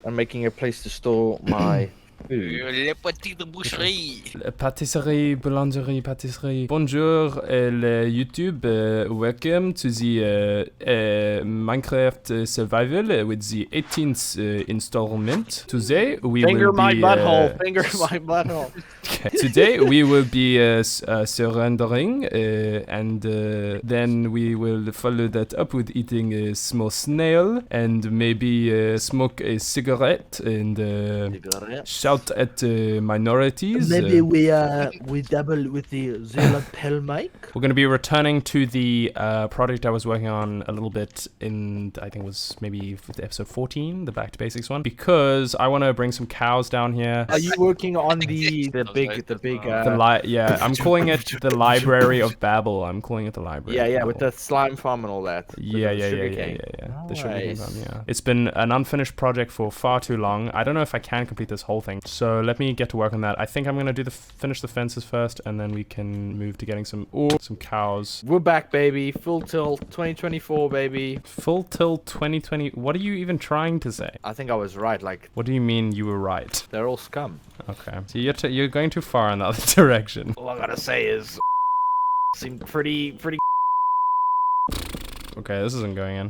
I'm making a place to store my food. Les petites boucheries. Patisserie, boulangerie, pâtisserie. Bonjour, YouTube. Welcome to the Minecraft Survival with the 18th installment. Today we Finger will my be butthole. Finger my butthole. Today we will be surrendering, and then we will follow that up with eating a small snail and maybe smoke a cigarette and shout at minorities. Maybe we double with the zero lapel mic. We're going to be returning to the project I was working on a little bit in, I think it was maybe episode 14, the Back to Basics one, because I want to bring some cows down here. Are you working on the big? Yeah, I'm calling it the Library of Babel. I'm calling it the Library. Yeah, of with Babel. the slime farm and all that. Yeah. The sugarcane farm, yeah. It's been an unfinished project for far too long. I don't know if I can complete this whole thing. So let me get to work on that. I think I'm gonna finish the fences first, and then we can move to getting some cows. We're back, baby. Full tilt 2024, baby. Full tilt 2020. What are you even trying to say? I think I was right. Like, what do you mean you were right? they're all scum. Okay. So you're going too far in the other direction. All I gotta say is, seemed pretty. Okay, this isn't going in.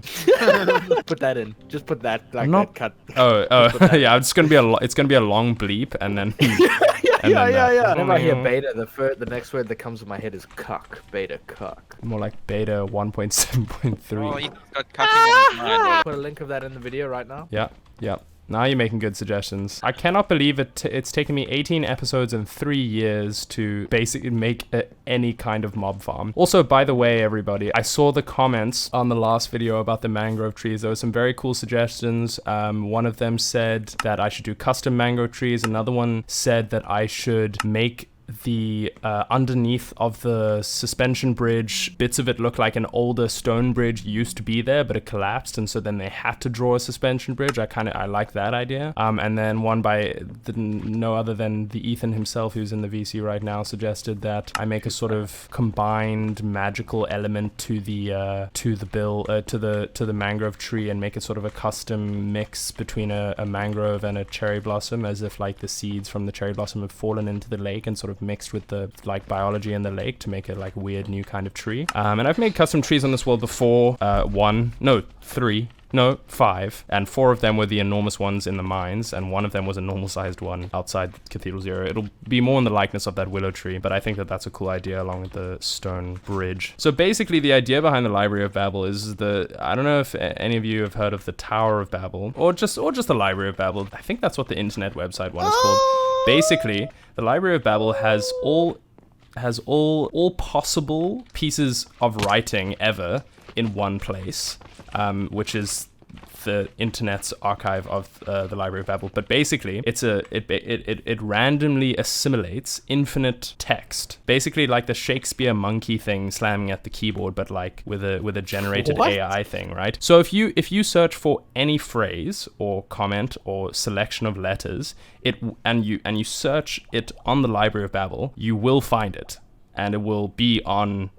Put that in. Just put that. Like, not... that cut. Oh, yeah. It's gonna be a long bleep, and then. Yeah. Whenever I hear beta, the next word that comes to my head is cuck. Beta cuck. More like beta 1.7.3. Oh, you got cucking in his mind. Put a link of that in the video right now. Yeah. Now you're making good suggestions. I cannot believe it's taken me 18 episodes and 3 years to basically make any kind of mob farm. Also, by the way, everybody, I saw the comments on the last video about the mangrove trees. There were some very cool suggestions. One of them said that I should do custom mangrove trees. Another one said that I should make the underneath of the suspension bridge, bits of it look like an older stone bridge used to be there, but it collapsed, and so then they had to draw a suspension bridge. I like that idea. And then one by no other than the Ethan himself, who's in the VC right now, suggested that I make a sort of combined magical element to the mangrove tree and make it sort of a custom mix between a mangrove and a cherry blossom, as if like the seeds from the cherry blossom have fallen into the lake and sort of mixed with the like biology in the lake to make it like weird new kind of tree. And I've made custom trees on this world before. 5, and 4 of them were the enormous ones in the mines, and 1 of them was a normal sized one outside Cathedral Zero. It'll be more in the likeness of that willow tree, but I think that that's a cool idea along with the stone bridge. So basically the idea behind the Library of Babel is I don't know if any of you have heard of the Tower of Babel or just the Library of Babel. I think that's what the internet website one is called. Basically, the Library of Babel has all possible pieces of writing ever in one place, which is the internet's archive of the Library of Babel. But basically, it randomly assimilates infinite text, basically like the Shakespeare monkey thing slamming at the keyboard, but like with a generated AI thing, right? So if you search for any phrase or comment or selection of letters, and you search it on the Library of Babel, you will find it, and it will be on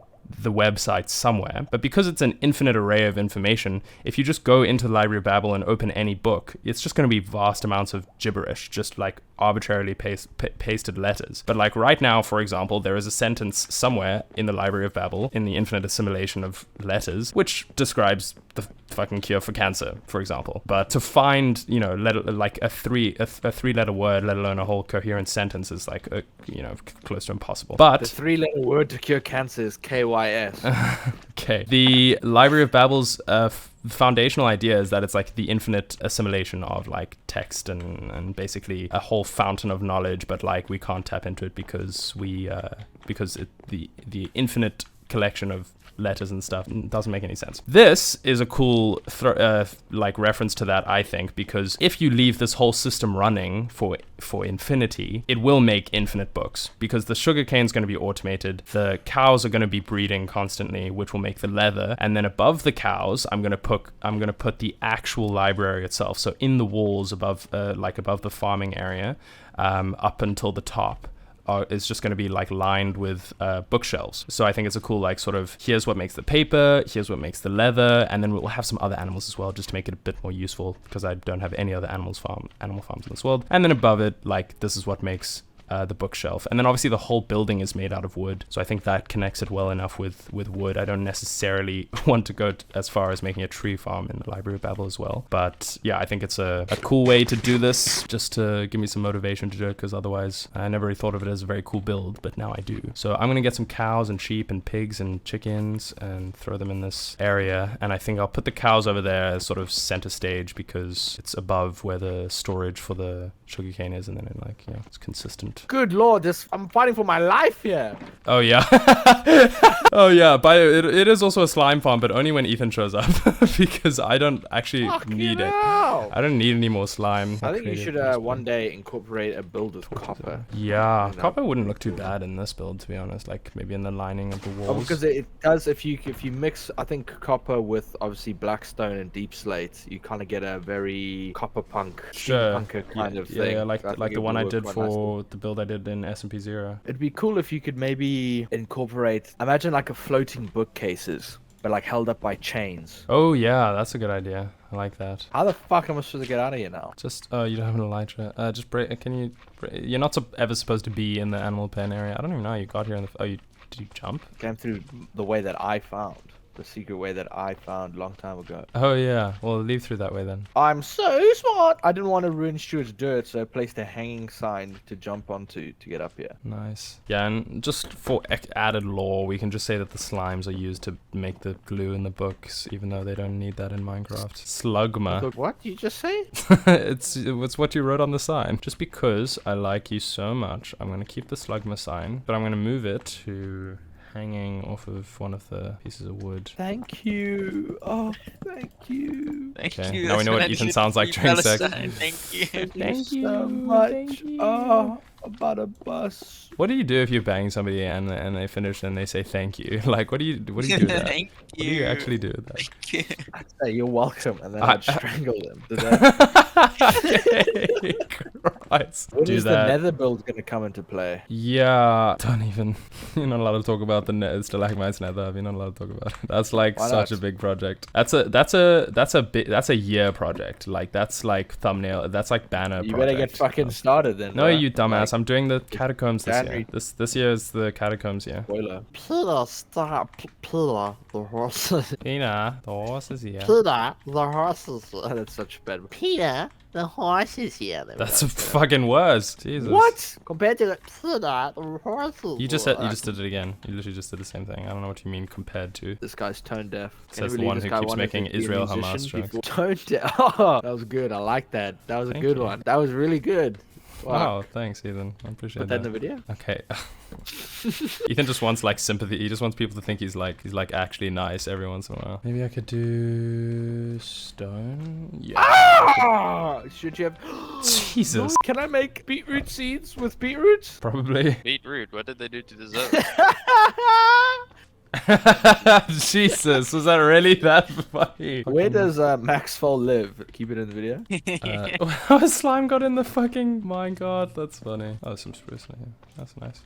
the website somewhere. But because it's an infinite array of information, if you just go into the Library of Babel and open any book, it's just going to be vast amounts of gibberish, just like arbitrarily pasted letters. But like right now, for example, there is a sentence somewhere in the Library of Babel, in the infinite assimilation of letters, which describes the fucking cure for cancer, for example. But to find, like a three-letter word, let alone a whole coherent sentence, is like, close to impossible. But the 3-letter word to cure cancer is KYS. Okay. The Library of Babel's foundational idea is that it's like the infinite assimilation of like text and basically a whole fountain of knowledge, but like we can't tap into it because the infinite collection of letters and stuff doesn't make any sense. This is a cool reference to that, I think, because if you leave this whole system running for infinity, it will make infinite books, because the sugarcane is going to be automated, the cows are going to be breeding constantly, which will make the leather, and then above the cows I'm going to put the actual library itself. So in the walls above the farming area, up until the top is just going to be like lined with bookshelves. So I think it's a cool like sort of, here's what makes the paper, here's what makes the leather, and then we'll have some other animals as well, just to make it a bit more useful, because I don't have any other animal farms in this world. And then above it, like, this is what makes the bookshelf. And then obviously the whole building is made out of wood, so I think that connects it well enough with wood. I don't necessarily want to go as far as making a tree farm in the Library of Babel as well, but yeah, I think it's a cool way to do this, just to give me some motivation to do it, because otherwise I never really thought of it as a very cool build, but now I do. So I'm gonna get some cows and sheep and pigs and chickens and throw them in this area, and I think I'll put the cows over there as sort of center stage, because it's above where the storage for the sugarcane is, and then it, like, you know, it's consistent. Good lord, I'm fighting for my life here. Oh yeah. Oh yeah, it is also a slime farm, but only when Ethan shows up, because I don't actually need it. I don't need any more slime. I think you should one day incorporate a build with copper. Yeah, copper wouldn't look too bad in this build, to be honest, like maybe in the lining of the walls. Oh, because it does, if you mix, I think, copper with obviously blackstone and deep slate, you kind of get a very copper punk, punker kind of thing. Yeah, like the one I did for the build I did in SMP 0. It'd be cool if you could maybe incorporate, imagine like a floating bookcases, but like held up by chains. Oh yeah, that's a good idea. I like that. How the fuck am I supposed to get out of here now? Just, oh, you don't have an elytra. Just break, you're not ever supposed to be in the animal pen area. I don't even know how you got here in the, did you jump? Came through the way that I found. The secret way that I found a long time ago. Oh yeah, well, leave through that way then. I'm so smart! I didn't want to ruin Stuart's dirt, so I placed a hanging sign to jump onto to get up here. Nice. Yeah, and just for added lore, we can just say that the slimes are used to make the glue in the books, even though they don't need that in Minecraft. Slugma. What did you just say? It's what you wrote on the sign. Just because I like you so much, I'm going to keep the Slugma sign, but I'm going to move it to hanging off of one of the pieces of wood. Thank you. Oh, thank you. Thank you. Now we know what Ethan sounds like during sex. Thank you. Thank you so much. Oh, about a bus. What do you do if you bang somebody and they finish and they say thank you? Like, what do you do with that? Thank you. What do you actually do with that? Thank you. I'd say you're welcome, and then I'd strangle them. Okay, Christ. When do is that. the nether build gonna come into play? Yeah, don't even. You're not allowed to talk about the stalagmites nether. You're not allowed to talk about it. That's like such a big project. That's a year project. Like that's like thumbnail. That's like banner. You better get fucking started then. No, bro. you dumbass. Like, I'm doing the catacombs this year. January. This year is the catacombs year. Spoiler. Peter, stop. Peter, the horses. Peter, the horse is here. Peter, the horses. Oh, that's such bad. Peter, the horse is here. That's a fucking worse. Jesus. What? Compared to Peter, the horses. You just did it again. You literally just did the same thing. I don't know what you mean compared to. This guy's tone deaf. Says the one who keeps making Israel Hamas jokes. Tone deaf. Oh, that was good. I like that. That was a good one. That was really good. Wow, thanks, Ethan. I appreciate Put that in the video. Okay. Ethan just wants like sympathy. He just wants people to think he's like actually nice every once in a while. Maybe I could do stone. Yeah. Ah! Should you have? Jesus. Can I make beetroot seeds with beetroots? Probably. Beetroot, what did they do to deserve? Jesus, was that really that funny? Where does Maxwell live? Keep it in the video. How slime got in the fucking... My god, that's funny. Oh, there's some spruce in here. That's nice.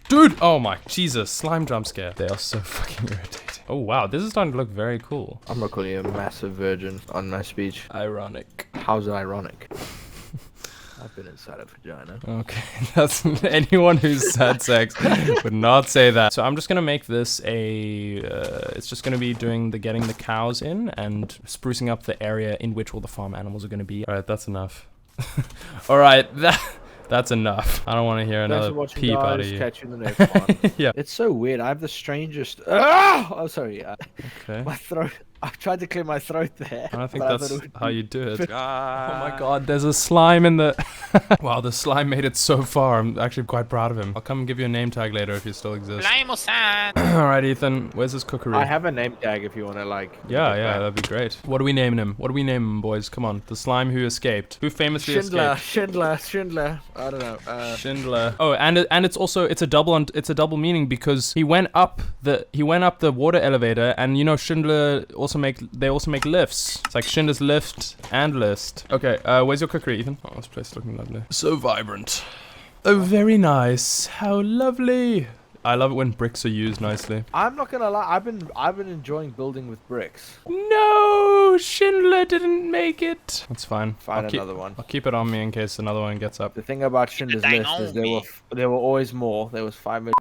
Dude! Oh my Jesus, slime jump scare. They are so fucking irritating. Oh wow, this is starting to look very cool. I'm not calling you a massive virgin on my speech. Ironic. How's it ironic? I've been inside a vagina. Okay, that's anyone who's had sex would not say that. So I'm just gonna make this a. It's just gonna be doing getting the cows in and sprucing up the area in which all the farm animals are gonna be. All right, that's enough. All right, that's enough. I don't want to hear another peep out of you. Catch you in the next one. Yeah. It's so weird. I have the strangest. Oh, sorry. Okay. My throat. I tried to clear my throat there. I don't think that's how you do it. Oh Oh my god, there's a slime in the... Wow, the slime made it so far. I'm actually quite proud of him. I'll come and give you a name tag later if you still exist. Alright, Ethan, where's his cookery? I have a name tag if you want to, like... Yeah, that'd be great. What are we naming him? What do we name him, boys? Come on. The slime who escaped. Who famously escaped? Schindler. I don't know. Schindler. Oh, and it's a double meaning because he went up the water elevator, and you know Schindler also make lifts. It's like Schindler's lift and list. Okay, where's your cookery, Ethan? Oh, this place is looking lovely. So vibrant. Oh, very nice. How lovely. I love it when bricks are used nicely. I'm not gonna lie. I've been enjoying building with bricks. No, Schindler didn't make it. That's fine. Find another one. I'll keep it on me in case another one gets up. The thing about Schindler's dang List is on there me. were always more. There was 5 million.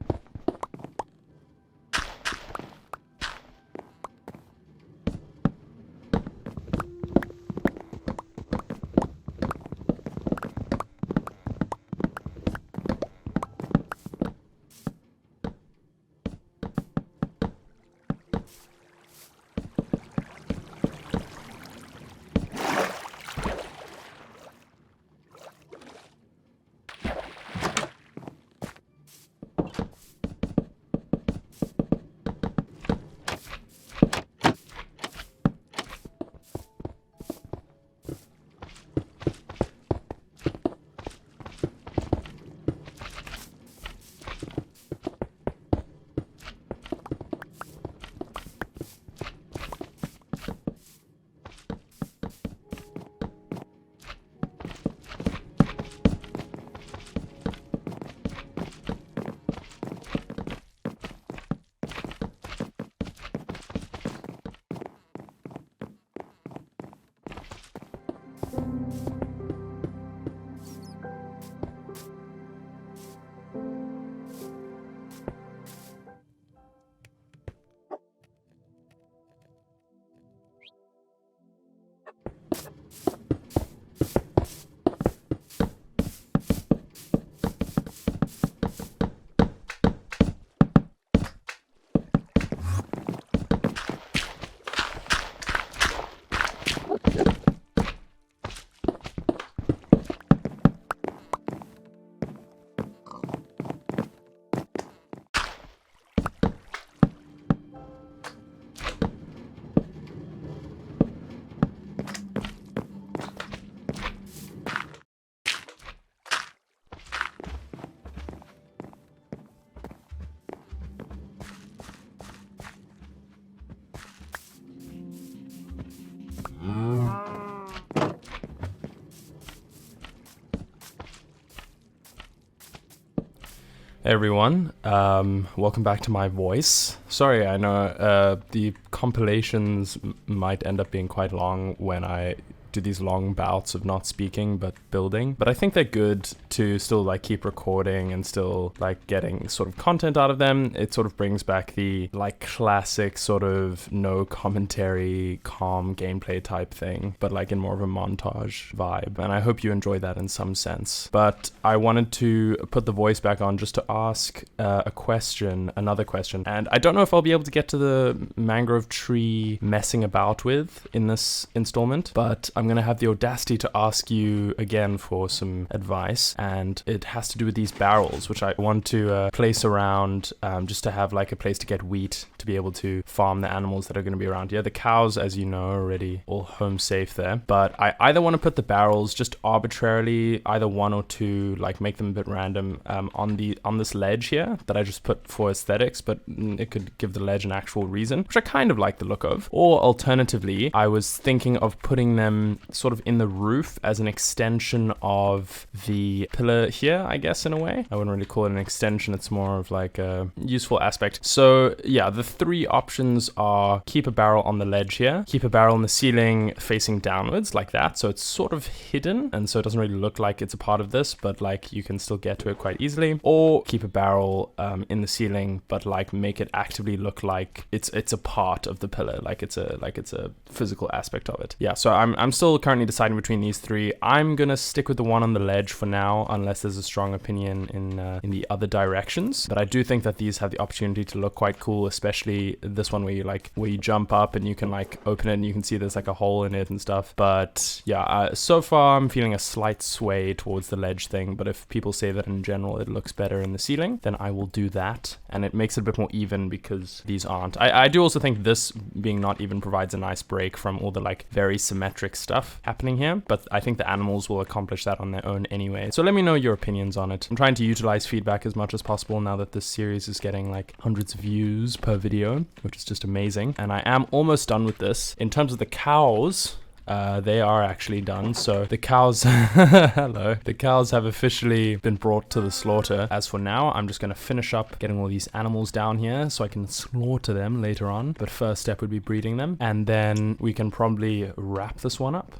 Hey everyone, welcome back to my voice. Sorry, I know the compilations might end up being quite long when I do these long bouts of not speaking but building, but I think they're good to still like keep recording and still like getting sort of content out of them. It sort of brings back the like classic sort of no commentary, calm gameplay type thing, but like in more of a montage vibe, and I hope you enjoy that in some sense. But I wanted to put the voice back on just to ask another question, and I don't know if I'll be able to get to the mangrove tree messing about with in this installment, but I'm gonna have the audacity to ask you again for some advice, and it has to do with these barrels, which I want to place around just to have like a place to get wheat to be able to farm the animals that are going to be around here. The cows, as you know, are already all home safe there, but I either want to put the barrels just arbitrarily, either one or two, like make them a bit random on this ledge here that I just put for aesthetics, but it could give the ledge an actual reason, which I kind of like the look of. Or alternatively, I was thinking of putting them sort of in the roof as an extension of the pillar here, I guess, in a way. I wouldn't really call it an extension, it's more of like a useful aspect. So yeah, the three options are keep a barrel on the ledge here, keep a barrel in the ceiling facing downwards like that, so it's sort of hidden and so it doesn't really look like it's a part of this, but like you can still get to it quite easily. Or keep a barrel in the ceiling but like make it actively look like it's a part of the pillar, like it's a physical aspect of it. Yeah, so I'm still currently deciding between these three. I'm gonna stick with the one on the ledge for now, unless there's a strong opinion in the other directions. But I do think that these have the opportunity to look quite cool, especially this one where you jump up and you can like open it and you can see there's like a hole in it and stuff. But yeah, so far I'm feeling a slight sway towards the ledge thing, but if people say that in general it looks better in the ceiling, then I will do that, and it makes it a bit more even because these aren't. I do also think this being not even provides a nice break from all the like very symmetric stuff happening here, but I think the animals will accomplish that on their own anyway. So let me know your opinions on it. I'm trying to utilize feedback as much as possible now that this series is getting like hundreds of views per video, which is just amazing, and I am almost done with this. In terms of the cows, they are actually done. So the cows, hello, the cows have officially been brought to the slaughter. As for now, I'm just going to finish up getting all these animals down here so I can slaughter them later on. But first step would be breeding them, and then we can probably wrap this one up.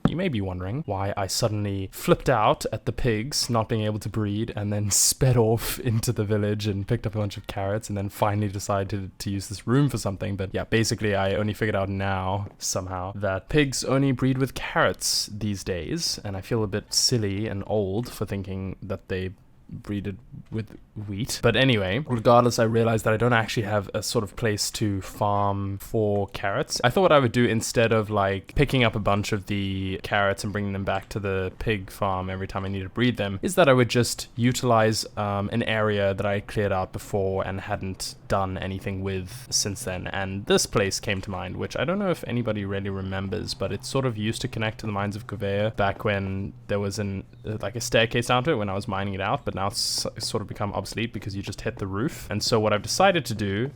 You may be wondering why I suddenly flipped out at the pigs not being able to breed and then sped off into the village and picked up a bunch of carrots and then finally decided to use this room for something. But yeah, basically I only figured out now somehow that pigs only breed with carrots these days, and I feel a bit silly and old for thinking that they breeded with wheat. But anyway, regardless, I realized that I don't actually have a sort of place to farm for carrots. I thought what I would do, instead of like picking up a bunch of the carrots and bringing them back to the pig farm every time I need to breed them, is that I would just utilize an area that I cleared out before and hadn't done anything with since then. And this place came to mind, which I don't know if anybody really remembers, but it sort of used to connect to the mines of Kuvea back when there was like a staircase down to it when I was mining it out, but now it's sort of become obsolete because you just hit the roof. And so what I've decided to do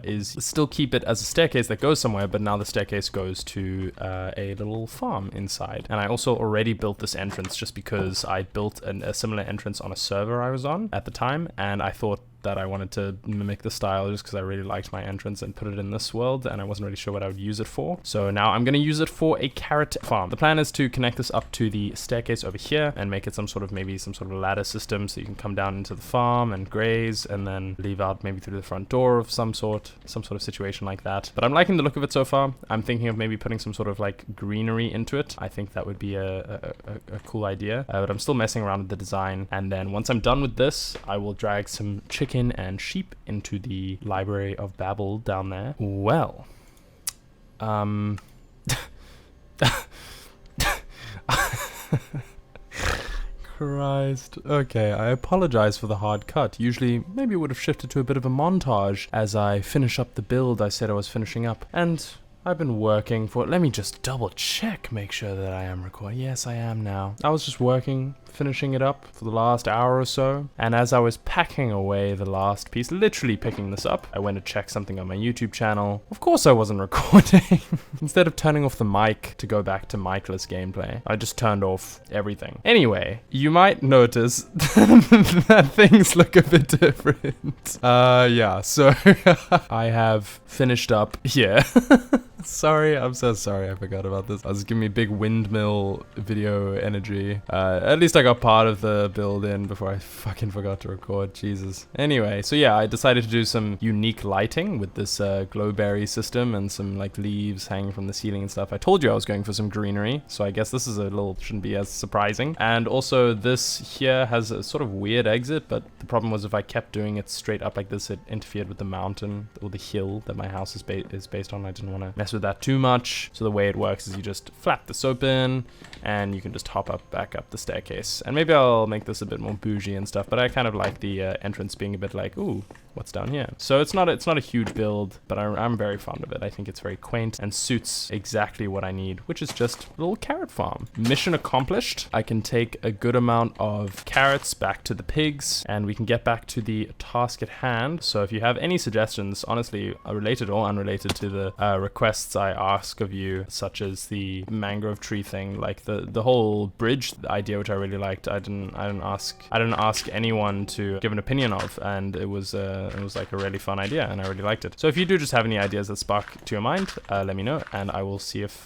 is still keep it as a staircase that goes somewhere, but now the staircase goes to a little farm inside. And I also already built this entrance just because I built a similar entrance on a server I was on at the time, and I thought that I wanted to mimic the style just because I really liked my entrance and put it in this world, and I wasn't really sure what I would use it for. So now I'm going to use it for a carrot farm. The plan is to connect this up to the staircase over here and make it maybe some sort of ladder system so you can come down into the farm and graze and then leave out maybe through the front door of some sort of situation like that. But I'm liking the look of it so far. I'm thinking of maybe putting some sort of like greenery into it. I think that would be a cool idea, but I'm still messing around with the design. And then once I'm done with this, I will drag some chicken and sheep into the Library of Babel down there. Well, Christ. Okay, I apologize for the hard cut. Usually, maybe it would have shifted to a bit of a montage as I finish up the build I said I was finishing up. And I've been working for, let me just double check, make sure that I am recording. Yes, I am now. I was just working, finishing it up for the last hour or so. And as I was packing away the last piece, literally picking this up, I went to check something on my YouTube channel. Of course I wasn't recording. Instead of turning off the mic to go back to mic-less gameplay, I just turned off everything. Anyway, you might notice that things look a bit different. Yeah, so I have finished up here. Sorry, I'm so sorry I forgot about this. I was giving me big windmill video energy. At least I got part of the build in before I fucking forgot to record. Jesus. Anyway, so yeah, I decided to do some unique lighting with this glowberry system and some like leaves hanging from the ceiling and stuff. I told you I was going for some greenery, so I guess this is shouldn't be as surprising. And also this here has a sort of weird exit, but the problem was if I kept doing it straight up like this, it interfered with the mountain or the hill that my house is based on. I didn't want to mess with that too much. So the way it works is you just flap this open and you can just hop back up the staircase. And maybe I'll make this a bit more bougie and stuff, but I kind of like the entrance being a bit like, ooh, what's down here? So it's not a huge build, but I'm very fond of it. I think it's very quaint and suits exactly what I need, which is just a little carrot farm. Mission accomplished. I can take a good amount of carrots back to the pigs and we can get back to the task at hand. So if you have any suggestions, honestly, related or unrelated to the request requests I ask of you, such as the mangrove tree thing, like the whole bridge idea, which I really liked. I didn't ask anyone to give an opinion of, and it was like a really fun idea, and I really liked it. So if you do just have any ideas that spark to your mind, let me know, and I will see if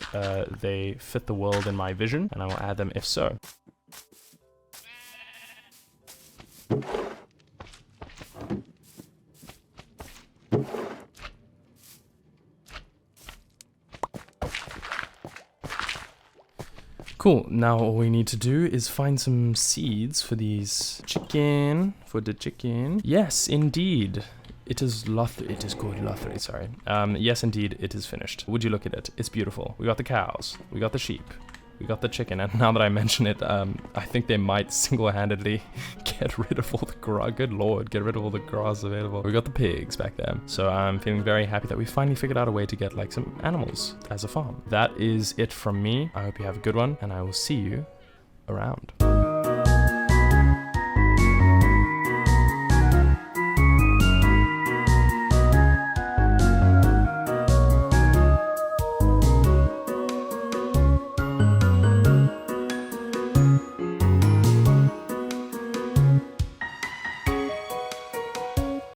they fit the world in my vision, and I will add them if so. Cool, now all we need to do is find some seeds for these chicken, Yes, indeed. It is good Lothry, sorry. Yes, indeed, it is finished. Would you look at it? It's beautiful. We got the cows, we got the sheep, we got the chicken, and now that I mention it, I think they might single-handedly get rid of all the grass. Good lord, get rid of all the grass available. We got the pigs back there. So I'm feeling very happy that we finally figured out a way to get like some animals as a farm. That is it from me. I hope you have a good one, and I will see you around.